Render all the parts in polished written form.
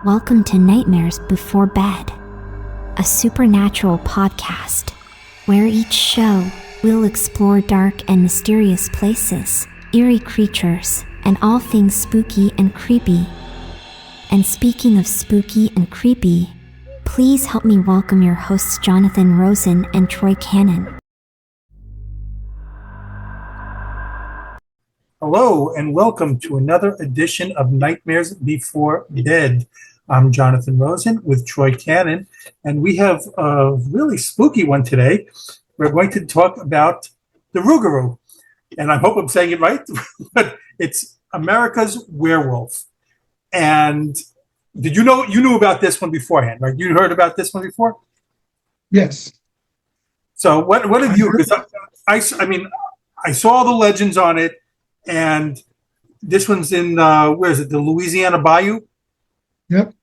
Welcome to Nightmares Before Bed, a supernatural podcast where each show will explore dark and mysterious places, eerie creatures, and all things spooky and creepy. And speaking of spooky and creepy, please help me welcome your hosts Jonathan Rosen and Troy Cannon. Hello and welcome to another edition of Nightmares Before Bed. I'm Jonathan Rosen with Troy Cannon, and we have a really spooky one today. We're going to talk about the Rougarou, and I hope I'm saying it right, but it's America's werewolf. And did you knew about this one beforehand, right? You heard about this one before? Yes. So what have you, because I saw the legends on it, and this one's in, where is it, the Louisiana Bayou? Yep.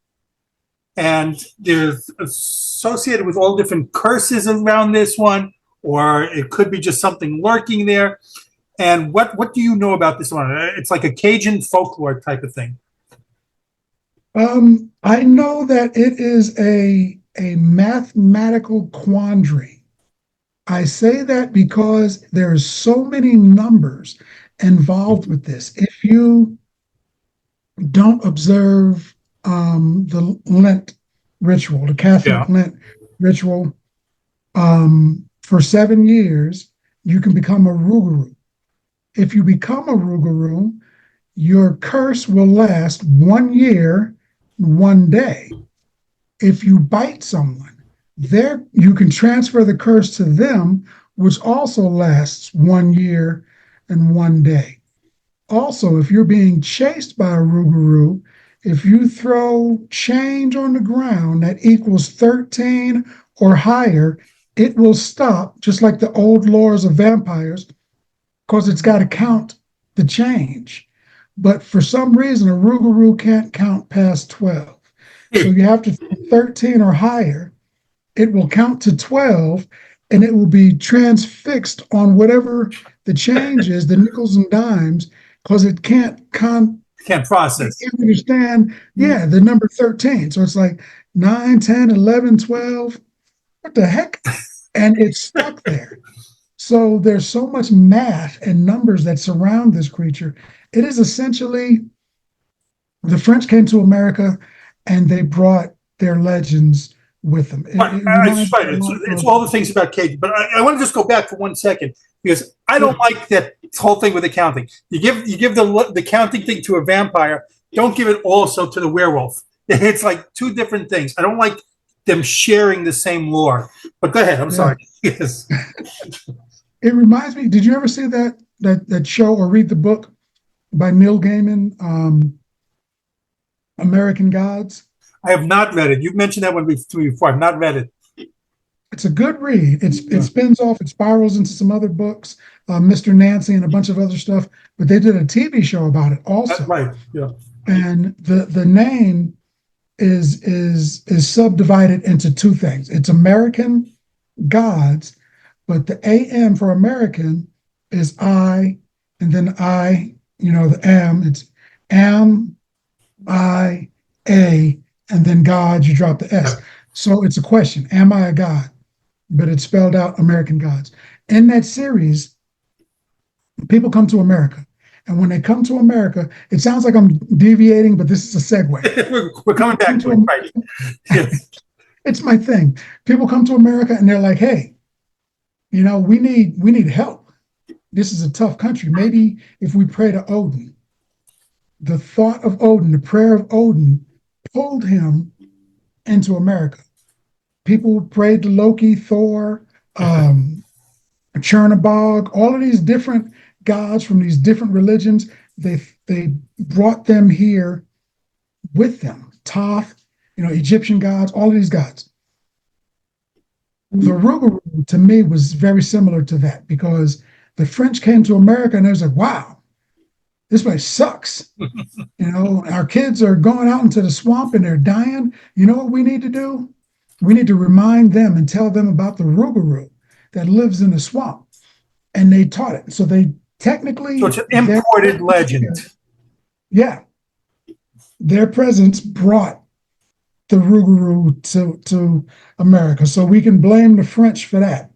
And they're associated with all different curses around this one, or it could be just something lurking there. And what do you know about this one? It's like a Cajun folklore type of thing. I know that it is a mathematical quandary. I say that because there's so many numbers involved with this. If you don't observe the Lent ritual, the Catholic Lent ritual, for 7 years, you can become a Rougarou. If you become a Rougarou, your curse will last 1 year, 1 day. If you bite someone, you can transfer the curse to them, which also lasts 1 year and 1 day. Also, if you're being chased by a Rougarou, if you throw change on the ground that equals 13 or higher, it will stop, just like the old laws of vampires, because it's got to count the change. But for some reason, a Rougarou can't count past 12. So you have to throw 13 or higher. It will count to 12, and it will be transfixed on whatever the change is, the nickels and dimes, because it can't process. You understand? Yeah, the number 13. So it's like 9, 10, 11, 12. What the heck? And it's stuck there. So there's so much math and numbers that surround this creature. It is essentially, the French came to America and they brought their legends with them. It's all the things about Cajun. But I want to just go back for 1 second, because I don't like that whole thing with the counting. You give the counting thing to a vampire. Don't give it also to the werewolf. It's like two different things. I don't like them sharing the same lore. But go ahead. I'm sorry. Yes. It reminds me. Did you ever see that show or read the book by Neil Gaiman, American Gods? I have not read it. You've mentioned that one before. I've not read it. It's a good read. It spins off, it spirals into some other books, Mr. Nancy and a bunch of other stuff. But they did a TV show about it also. That's right. Yeah. And the name is subdivided into two things. It's American Gods, but the AM for American is I, and then I, the am. It's am, I, A, and then God, you drop the S. So it's a question, am I a god? But it's spelled out American Gods. In that series, people come to America. And when they come to America, it sounds like I'm deviating, but this is a segue. We're coming back to it, right? Yes. It's my thing. People come to America and they're like, hey, we need help. This is a tough country. Maybe if we pray to Odin. The thought of Odin, the prayer of Odin, pulled him into America. People prayed to Loki, Thor, Chernabog, all of these different gods from these different religions. They brought them here with them. Thoth, Egyptian gods, all of these gods. The Rougarou, to me, was very similar to that, because the French came to America and they was like, wow, this place sucks. Our kids are going out into the swamp and they're dying. You know what we need to do? We need to remind them and tell them about the Rougarou that lives in the swamp. And they taught it. So they technically... So it's an imported legend. Yeah. Their presence brought the Rougarou to America. So we can blame the French for that.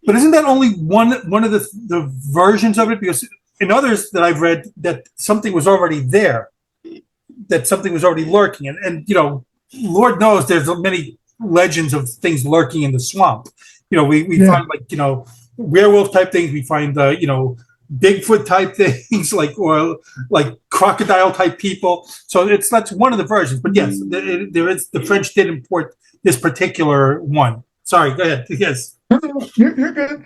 But isn't that only one of the versions of it? Because in others that I've read, that something was already there, that something was already lurking, and Lord knows there's many legends of things lurking in the swamp. We find werewolf type things. We find Bigfoot type things, or crocodile type people. So that's one of the versions. But yes, there is. The French did import this particular one. Sorry, go ahead. Yes. You're good.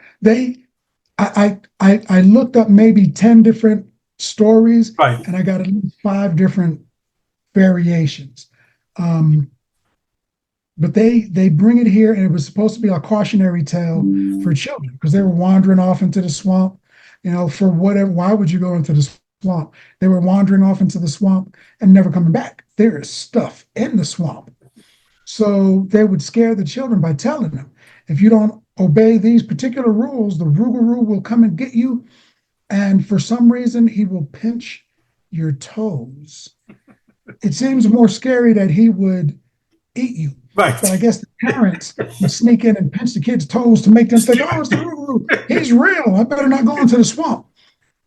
I looked up maybe 10 different stories, right, and I got at least 5 different variations. But they bring it here, and it was supposed to be a cautionary tale for children because they were wandering off into the swamp. For whatever, why would you go into the swamp? They were wandering off into the swamp and never coming back. There is stuff in the swamp. So they would scare the children by telling them, if you don't obey these particular rules, the Rougarou will come and get you. And for some reason, he will pinch your toes. It seems more scary that he would eat you. Right. But I guess the parents would sneak in and pinch the kids' toes to make them think, oh, it's the Rougarou. He's real. I better not go into the swamp.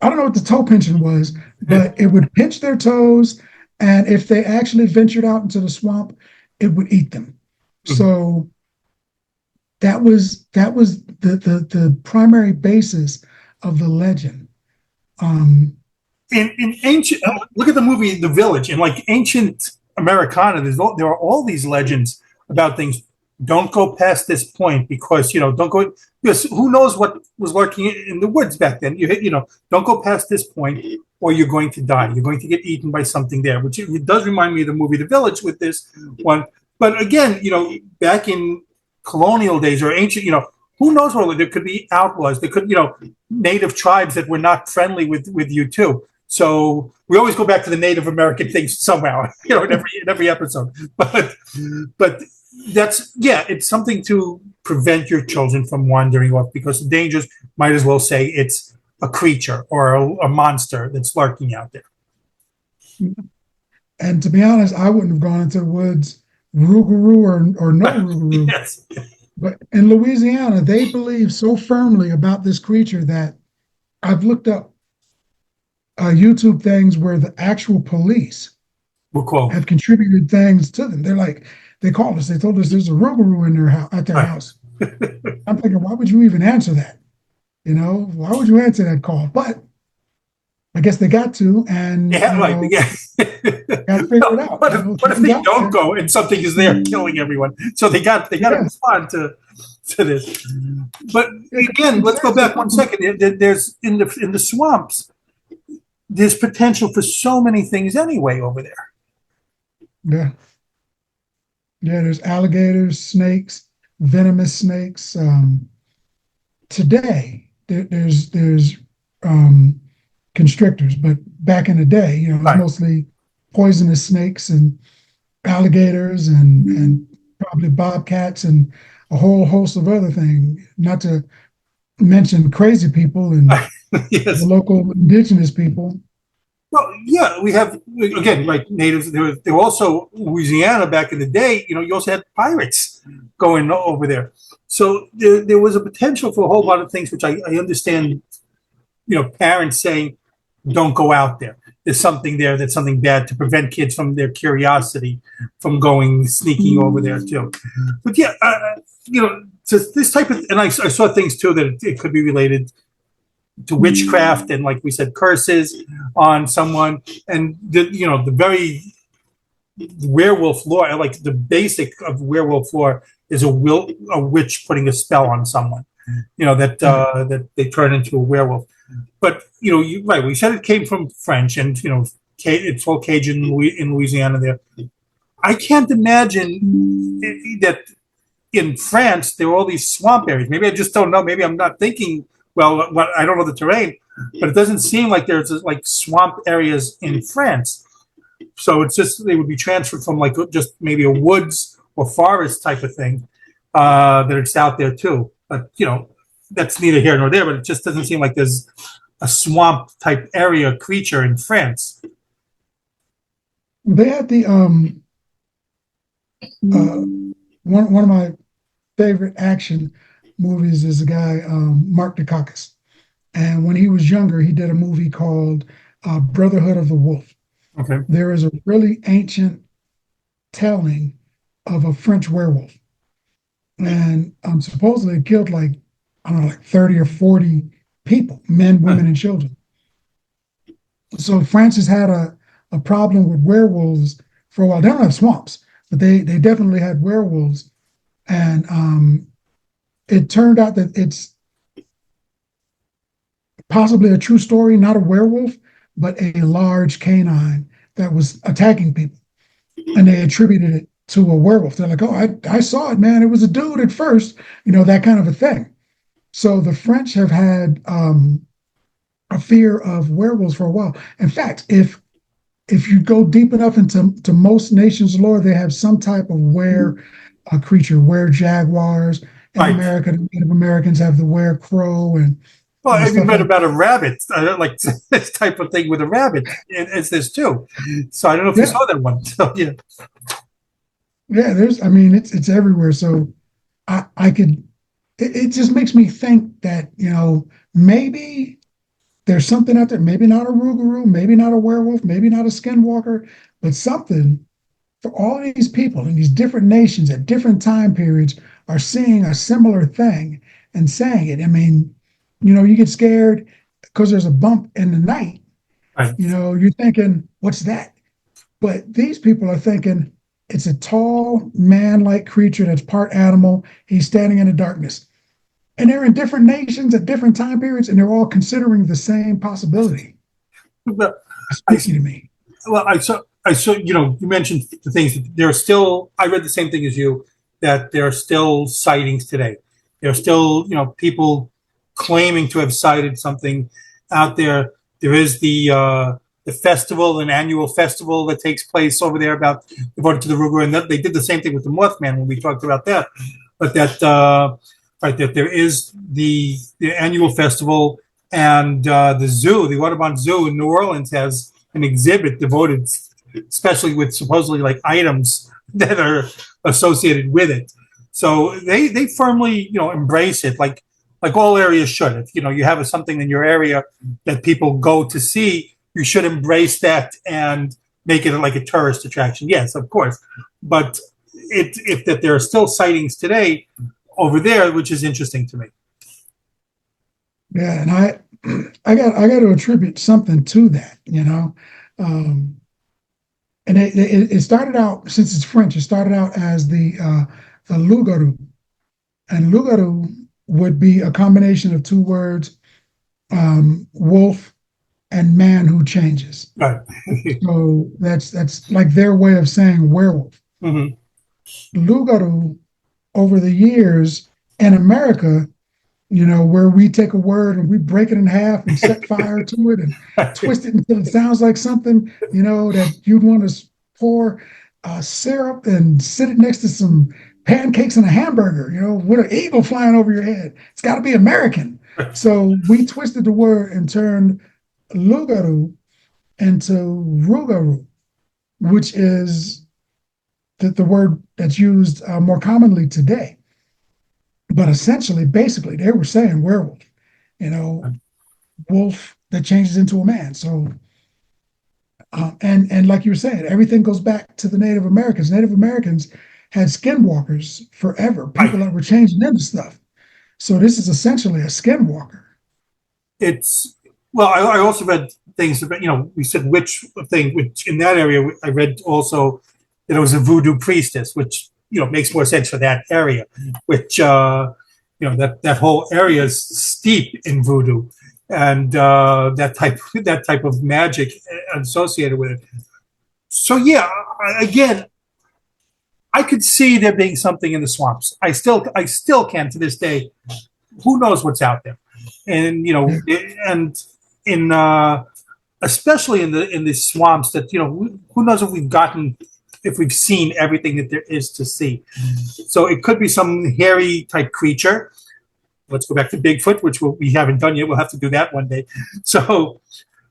I don't know what the toe pinching was, but it would pinch their toes. And if they actually ventured out into the swamp, it would eat them. Mm-hmm. So that was the primary basis of the legend. In ancient, look at the movie The Village. In ancient Americana, there are all these legends about things. Don't go past this point because don't go, because who knows what was lurking in the woods back then. Don't go past this point or you're going to die. You're going to get eaten by something there, which it does remind me of the movie The Village with this one. But again, back in colonial days or ancient, who knows what, there could be outlaws. There could, native tribes that were not friendly with you too. So we always go back to the Native American things somehow, in every episode. But that's, it's something to prevent your children from wandering off, because the dangers, might as well say it's a creature or a monster that's lurking out there. And to be honest, I wouldn't have gone into the woods, Rougarou or no Rougarou. Yes. But in Louisiana, they believe so firmly about this creature that I've looked up YouTube things where the actual police have contributed things to them. They called us. They told us there's a Rougarou in at their house. I'm thinking, why would you even answer that? Why would you answer that call? But I guess they got to, and got to figure it out. What if they don't go and something is there killing everyone? So they got to respond to this. But again, let's go back 1 second. There's in the swamps, there's potential for so many things anyway over there. Yeah. Yeah, there's alligators, snakes, venomous snakes. Today, there's constrictors, but back in the day, it was mostly poisonous snakes and alligators and probably bobcats and a whole host of other things, not to mention crazy people and the local indigenous people. Well, yeah, we have, again, natives. There were also Louisiana back in the day. You also had pirates going over there. So there was a potential for a whole lot of things, which I understand, parents saying, don't go out there. There's something there that's something bad, to prevent kids from their curiosity from sneaking over there too. But yeah, so this type of, and I saw things too that it could be related to witchcraft and, like we said, curses on someone, and the very werewolf lore, like the basic of werewolf lore, is a witch putting a spell on someone, that they turn into a werewolf. But we said it came from French, and it's all Cajun in Louisiana. There, I can't imagine that in France there are all these swamp areas. Maybe I just don't know. Maybe I'm not thinking well. I don't know the terrain, but it doesn't seem like there's swamp areas in France. So it's just they would be transferred from just maybe a woods or forest type of thing that it's out there too. But that's neither here nor there. But it just doesn't seem like there's a swamp type area creature in France. They had Uh, one of my favorite action movies is a guy, Mark Dacascos. And when he was younger, he did a movie called Brotherhood of the Wolf. Okay. There is a really ancient telling of a French werewolf. And supposedly it killed like, I don't know, like 30 or 40 people, men, women, and children. So France has had a problem with werewolves for a while. They don't have swamps, but they definitely had werewolves. And it turned out that it's possibly a true story, not a werewolf, but a large canine that was attacking people. And they attributed it to a werewolf. They're like, oh, I saw it, man. It was a dude at first, that kind of a thing. So the French have had a fear of werewolves for a while. In fact, if you go deep enough into most nations' lore, they have some type of creature, were jaguars. In Right. America, the Native Americans have the were crow and Well, I even stuff read like about a rabbit, like this type of thing with a rabbit. It's this too. So I don't know if you yeah, saw that one. So yeah, yeah. I mean, it's everywhere. So I could. It just makes me think that maybe there's something out there. Maybe not a Rougarou, maybe not a werewolf, maybe not a skinwalker, but something for all these people in these different nations at different time periods are seeing a similar thing and saying it. I mean, you get scared because there's a bump in the night. right. You're thinking, what's that? But these people are thinking it's a tall man-like creature that's part animal. He's standing in the darkness. And they're in different nations at different time periods, and they're all considering the same possibility. But It's I, spooky to me. well, I saw, you mentioned the things that there are still, I read the same thing as you, that there are still sightings today. There are still, people claiming to have sighted something out there. There is the festival, an annual festival that takes place over there about devoted to the Rougarou, and they did the same thing with the Mothman when we talked about that. But right, that there is the annual festival, and the zoo, the Audubon Zoo in New Orleans, has an exhibit devoted, especially with supposedly like items that are associated with it. So they firmly embrace it, like all areas should. If you have something in your area that people go to see, you should embrace that and make it like a tourist attraction. Yes, of course, but if that there are still sightings today over there, which is interesting to me. Yeah, and I got to attribute something to that. Um, and it started out, since it's French, it started out as the Lougarou, and Lougarou would be a combination of two words, wolf and man who changes. Right. So that's like their way of saying werewolf. Mm-hmm. Lougarou, over the years in America, where we take a word and we break it in half and set fire to it and twist it until it sounds like something, that you'd want to pour syrup and sit it next to some pancakes and a hamburger, with an eagle flying over your head. It's got to be American. So we twisted the word and turned Lougarou into Rougarou, which is the word that's used more commonly today. But essentially, basically, they were saying werewolf, wolf that changes into a man. So, and like you were saying, everything goes back to the Native Americans. Native Americans had skinwalkers forever, people that were changing into stuff. So this is essentially a skinwalker. It's well, I also read things about we said witch thing, which in that area I read also that it was a voodoo priestess, which makes more sense for that area, which that whole area is steep in voodoo and that type of magic associated with it. So yeah, again, I could see there being something in the swamps. I still can to this day. Who knows what's out there? And and in especially in the swamps that who knows if we've seen everything that there is to see. So it could be some hairy type creature. Let's go back to Bigfoot, which we haven't done yet. We'll have to do that one day. So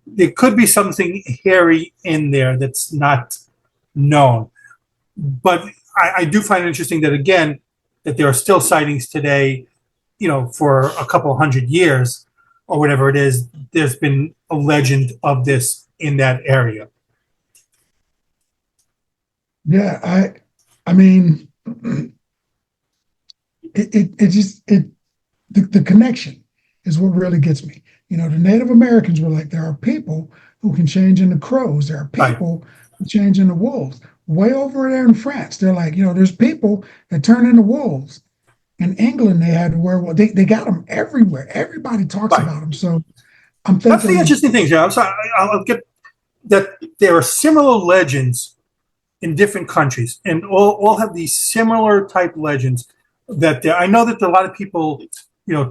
there could be something hairy in there that's not known. But I do find it interesting that, again, that there are still sightings today, for a couple hundred years or whatever it is. There's been a legend of this in that area. Yeah, I mean, the connection is what really gets me. The Native Americans were like, there are people who can change into crows. There are people who change into wolves. Way over there in France, they're like, there's people that turn into wolves. In England, they had werewolves. They got them everywhere. Everybody talks about them. So I'm thinking that's the interesting thing, Joe. So I'll get that there are similar legends in different countries, and all have these similar type legends. That I know that a lot of people,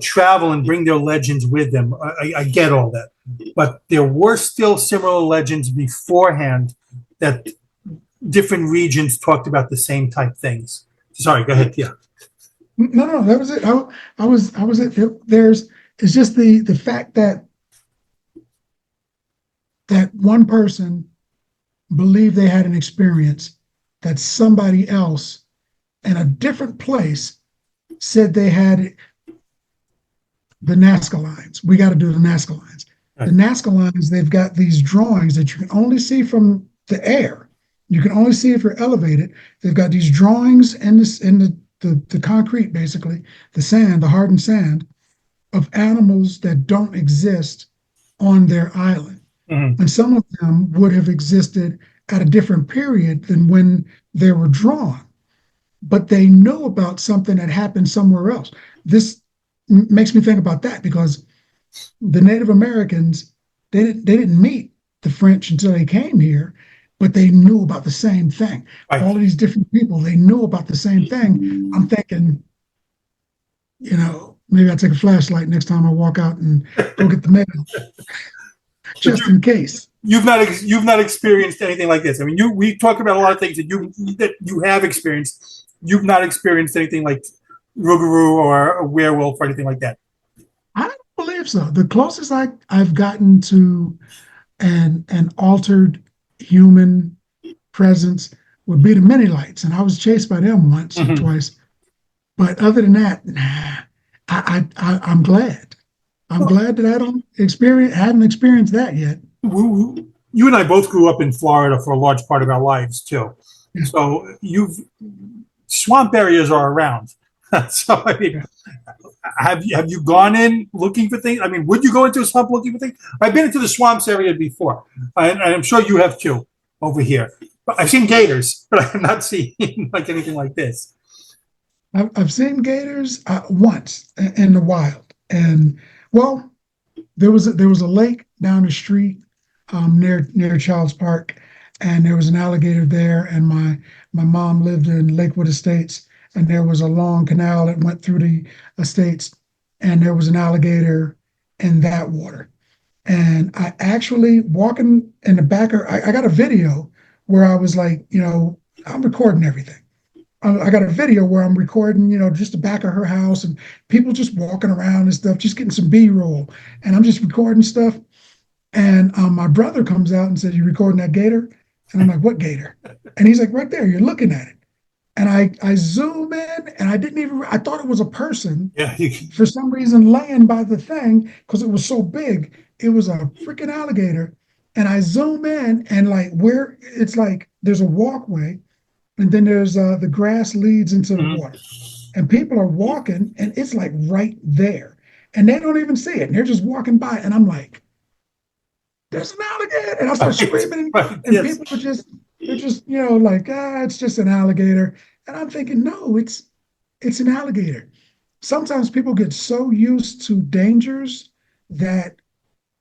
travel and bring their legends with them. I get all that, but there were still similar legends beforehand that different regions talked about the same type things. Sorry, go ahead. Yeah. No, that was it. I was it. It's just the fact that one person believed they had an experience that somebody else in a different place said they had the Nazca lines. We got to do the Nazca lines. Right. The Nazca lines, they've got these drawings that you can only see from the air. You can only see if you're elevated. They've got these drawings in the concrete, basically, the sand, the hardened sand, of animals that don't exist on their island. Mm-hmm. And some of them would have existed at a different period than when they were drawn. But they know about something that happened somewhere else. This makes me think about that because the Native Americans, they didn't meet the French until they came here, but they knew about the same thing. Right. All of these different people, they knew about the same thing. I'm thinking, maybe I'll take a flashlight next time I walk out and go get the mail, just in case. You've not experienced anything like this. I mean, we talk about a lot of things that you have experienced. You've not experienced anything like Rougarou or a werewolf or anything like that. I don't believe so. The closest I've gotten to an altered human presence would be the mini lights, and I was chased by them once or twice. But other than that, nah. I'm glad. I'm glad that I hadn't experienced that yet. You and I both grew up in Florida for a large part of our lives too. Yeah. So swamp areas are around. So I mean, have you gone in looking for things? I mean, would you go into a swamp looking for things? I've been into the swamps area before, and I'm sure you have too over here. But I've seen gators, but I have not seen like anything like this. I've seen gators once in the wild, and well, there was a lake down the street near Childs Park, and there was an alligator there. And my mom lived in Lakewood Estates, and there was a long canal that went through the estates, and there was an alligator in that water. And I actually walking in the back of, I got a video where I was like, I'm recording everything. I got a video where I'm recording, just the back of her house and people just walking around and stuff, just getting some B-roll. And I'm just recording stuff. And my brother comes out and says, "You recording that gator?" And I'm like, "What gator?" And he's like, "Right there, you're looking at it." And I zoom in, and I thought it was a person. Yeah. For some reason, laying by the thing, because it was so big, it was a freaking alligator. And I zoom in, and it's like there's a walkway, and then there's the grass leads into the water. And people are walking, and it's like right there. And they don't even see it. And they're just walking by, and I'm like, "There's an alligator!" And I start screaming, and yes. People are they're just, it's just an alligator. And I'm thinking, no, it's an alligator. Sometimes people get so used to dangers that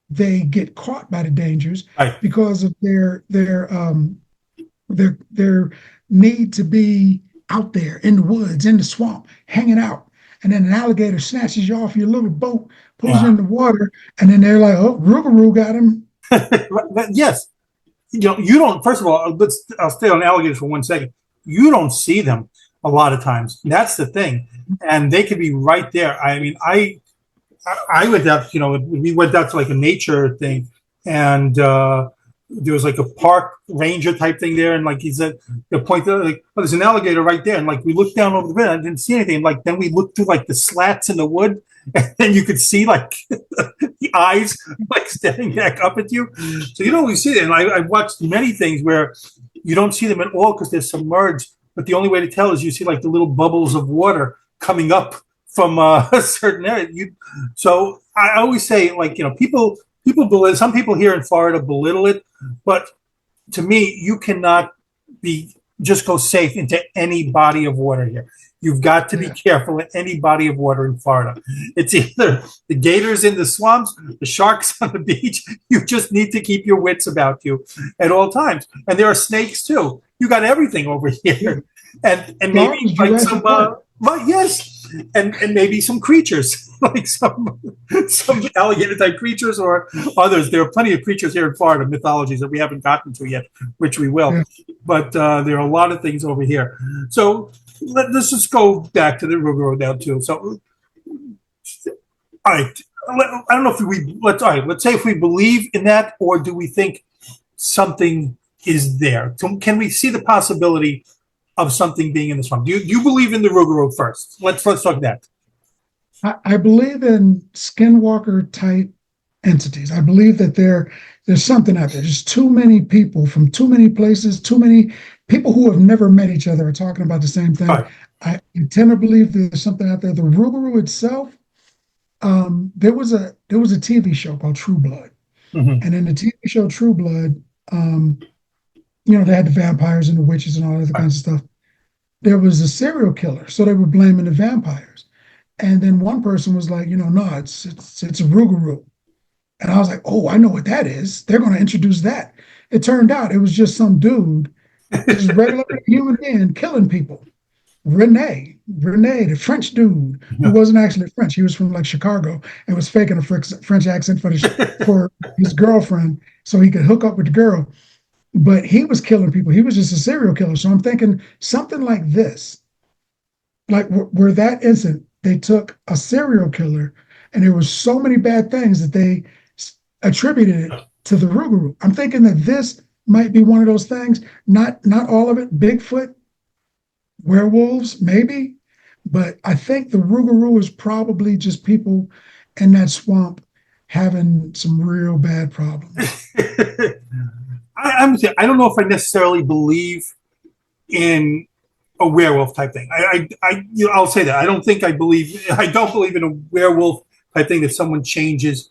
they get caught by the dangers because of their need to be out there in the woods, in the swamp, hanging out. And then an alligator snatches you off your little boat, pulls you in the water, and then they're like, "Oh, Rougarou got him." Yes. You don't, first of all, I'll stay on alligators for 1 second. You don't see them a lot of times. That's the thing. And they could be right there. I mean, I went out, we went out to like a nature thing, and there was like a park ranger type thing there, and like he said, the point that like, oh, there's an alligator right there, and like we looked down over the bed, I didn't see anything. Like then we looked through like the slats in the wood, and then you could see like the eyes like staring back up at you. So you don't always see it. And I've watched many things where you don't see them at all because they're submerged. But the only way to tell is you see like the little bubbles of water coming up from a certain area. So I always say, like, people belittle, some people here in Florida belittle it, but to me, you cannot be just go safe into any body of water here. You've got to be careful in any body of water in Florida. It's either the gators in the swamps, the sharks on the beach. You just need to keep your wits about you at all times. And there are snakes too. You got everything over here, and maybe like some well, yes, and maybe some creatures like some alligator type creatures or others. There are plenty of creatures here in Florida, mythologies that we haven't gotten to yet, which we will. But there are a lot of things over here. So let's just go back to the Rougarou now too. So, all right, I don't know if let's say if we believe in that, or do we think something is there? So can we see the possibility of something being in the swamp? Do you believe in the Rougarou first? Let's talk that. I believe in skinwalker type entities. I believe that there's something out there. There's too many people from too many places, too many people who have never met each other are talking about the same thing. Right. I tend to believe there's something out there. The Rougarou itself, there was a TV show called True Blood, and in the TV show True Blood, they had the vampires and the witches and all other kinds of stuff. There was a serial killer, so they were blaming the vampires. And then one person was like, no, it's a Rougarou. And I was like, oh, I know what that is. They're going to introduce that. It turned out it was just some dude, just regular human being killing people. Rene, the French dude, who wasn't actually French. He was from like Chicago and was faking a French accent for his girlfriend so he could hook up with the girl. But he was killing people. He was just a serial killer. So I'm thinking something like this, like where that incident, they took a serial killer and there were so many bad things that they attributed it to the Rougarou. I'm thinking that this might be one of those things, not all of it, Bigfoot, werewolves, maybe, but I think the Rougarou is probably just people in that swamp having some real bad problems. I don't know if I necessarily believe in a werewolf type thing. I'll say that. I don't believe in a werewolf type thing that someone changes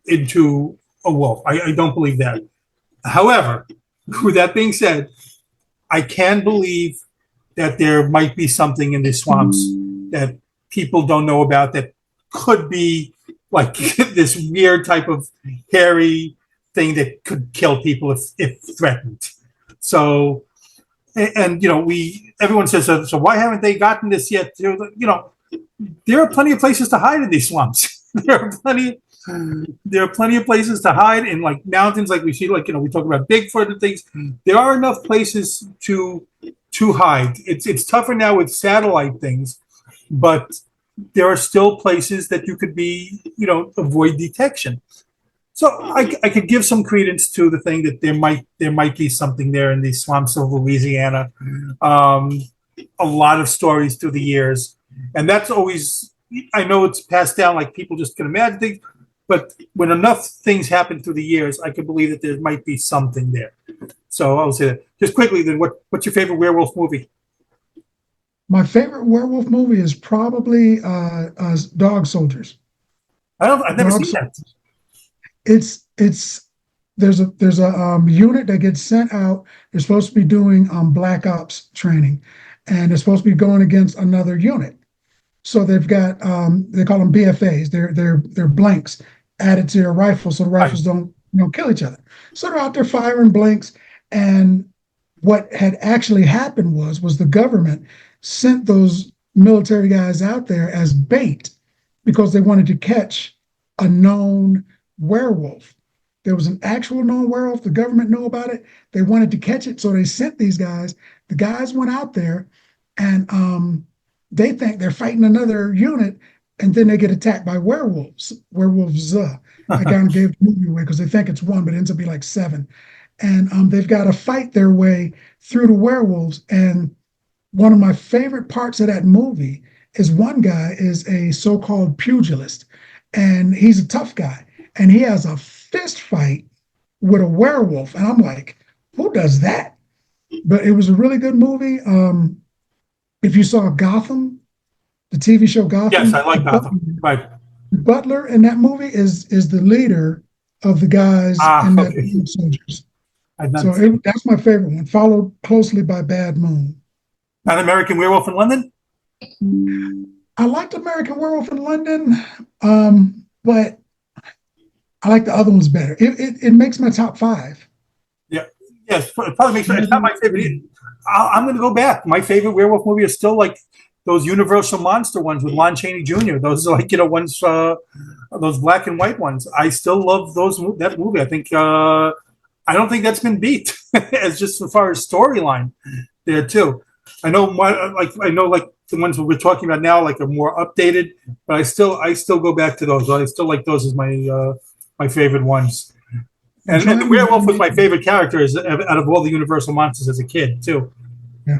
into a wolf. I don't believe that. However, with that being said, I can believe that there might be something in the swamps that people don't know about that could be like this weird type of hairy thing that could kill people if threatened. So, and everyone says, so why haven't they gotten this yet? There are plenty of places to hide in these swamps. There are plenty of places to hide in like mountains, like we see, like, we talk about Bigfoot and things. There are enough places to hide. It's tougher now with satellite things, but there are still places that you could be, avoid detection. So I could give some credence to the thing that there might be something there in these swamps of Louisiana. A lot of stories through the years, and that's always, I know it's passed down like people just can imagine things, but when enough things happen through the years, I could believe that there might be something there. So I'll say that. Just quickly, then, what's your favorite werewolf movie? My favorite werewolf movie is probably Dog Soldiers. I've never seen that. There's a unit that gets sent out. They're supposed to be doing black ops training, and they're supposed to be going against another unit. So they've got they call them BFAs. They're blanks added to their rifles, so the rifles don't kill each other. So they're out there firing blanks. And what had actually happened was the government sent those military guys out there as bait because they wanted to catch a known werewolf. There was an actual known werewolf. The government knew about it. They wanted to catch it, so they sent these guys. The guys went out there, and they think they're fighting another unit, and then they get attacked by werewolves. Werewolves. I kind of gave the movie away because they think it's one, but it ends up being like seven. And they've got to fight their way through the werewolves. And one of my favorite parts of that movie is one guy is a so-called pugilist, and he's a tough guy, and he has a fist fight with a werewolf. And I'm like, who does that? But it was a really good movie. If you saw Gotham, the TV show Gotham. Yes, I like Gotham. Right. Butler in that movie is the leader of the guys in that soldiers. So that's my favorite one, followed closely by Bad Moon. Not American Werewolf in London? I liked American Werewolf in London, but I like the other ones better. It makes my top 5. Yeah, yes, it probably makes it's not my favorite. I'm going to go back. My favorite werewolf movie is still like those Universal Monster ones with Lon Chaney Jr. Those are like, ones, those black and white ones. I still love that movie. I think I don't think that's been beat as just as far as storyline there too. I know like the ones we're talking about now like are more updated, but I still go back to those. I still like those as my favorite ones. And the werewolf was my favorite character out of all the Universal monsters as a kid too. Yeah,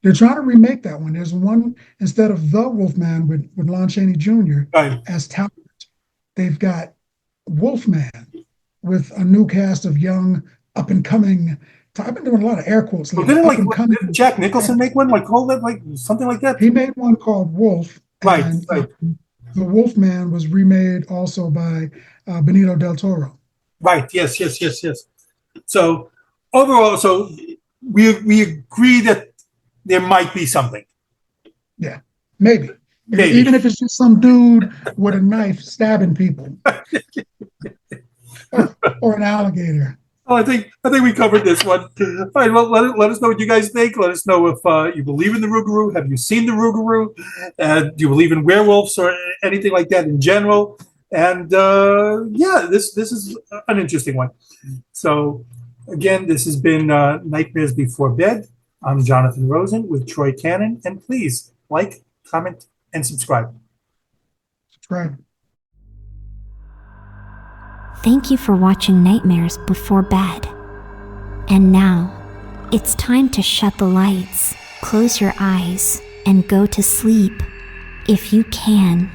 they're trying to remake that one. There's one instead of the Wolfman with Lon Chaney Jr. as Talbot. They've got Wolfman with a new cast of young up and coming. I've been doing a lot of air quotes. Well, didn't Jack Nicholson make one like called it like something like that? He made one called Wolf. Right. And, the Wolfman was remade also by Benito del Toro. Right. Yes. So overall, we agree that there might be something. Yeah, maybe. Even if it's just some dude with a knife stabbing people, or an alligator. Oh, I think we covered this one. All right, well, let us know what you guys think. Let us know if you believe in the Rougarou. Have you seen the Rougarou? Do you believe in werewolves or anything like that in general? And this is an interesting one. So again, this has been Nightmares Before Bed. I'm Jonathan Rosen with Troy Cannon, and please like, comment, and subscribe. Subscribe. Thank you for watching Nightmares Before Bed. And now, it's time to shut the lights, close your eyes, and go to sleep. If you can.